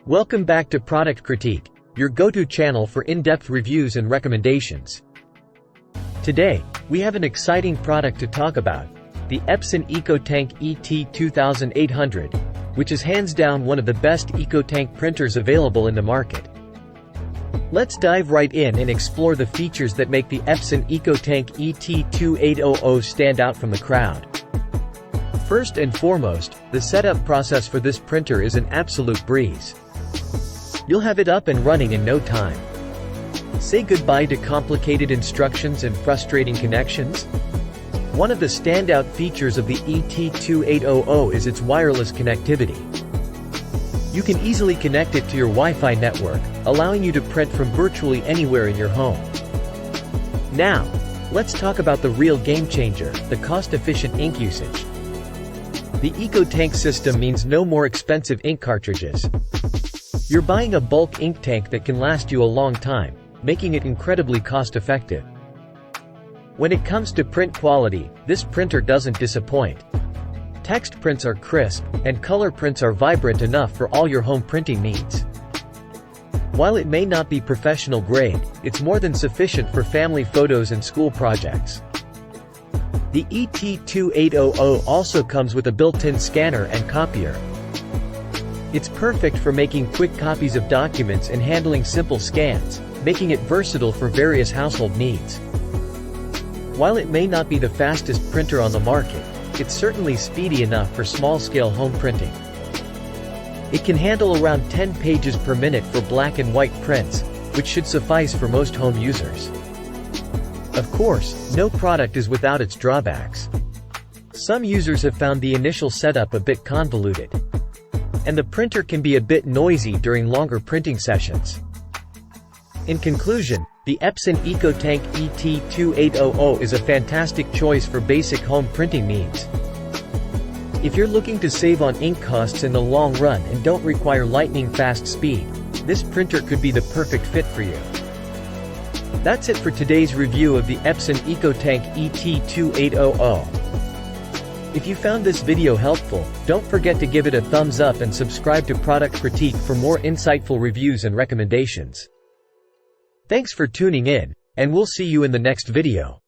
Welcome back to Product Critique, your go-to channel for in-depth reviews and recommendations. Today, we have an exciting product to talk about, the Epson EcoTank ET2800, which is hands down one of the best EcoTank printers available in the market. Let's dive right in and explore the features that make the Epson EcoTank ET2800 stand out from the crowd. First and foremost, the setup process for this printer is an absolute breeze. You'll have it up and running in no time. Say goodbye to complicated instructions and frustrating connections. One of the standout features of the ET2800 is its wireless connectivity. You can easily connect it to your Wi-Fi network, allowing you to print from virtually anywhere in your home. Now, let's talk about the real game changer, the cost-efficient ink usage. The EcoTank system means no more expensive ink cartridges. You're buying a bulk ink tank that can last you a long time, making it incredibly cost-effective. When it comes to print quality, this printer doesn't disappoint. Text prints are crisp, and color prints are vibrant enough for all your home printing needs. While it may not be professional grade, it's more than sufficient for family photos and school projects. The ET2800 also comes with a built-in scanner and copier. It's perfect for making quick copies of documents and handling simple scans, making it versatile for various household needs. While it may not be the fastest printer on the market, it's certainly speedy enough for small-scale home printing. It can handle around 10 pages per minute for black and white prints, which should suffice for most home users. Of course, no product is without its drawbacks. Some users have found the initial setup a bit convoluted, and the printer can be a bit noisy during longer printing sessions. In conclusion, the Epson EcoTank ET2800 is a fantastic choice for basic home printing needs. If you're looking to save on ink costs in the long run and don't require lightning-fast speed, this printer could be the perfect fit for you. That's it for today's review of the Epson EcoTank ET2800. If you found this video helpful, don't forget to give it a thumbs up and subscribe to Product Critique for more insightful reviews and recommendations. Thanks for tuning in, and we'll see you in the next video.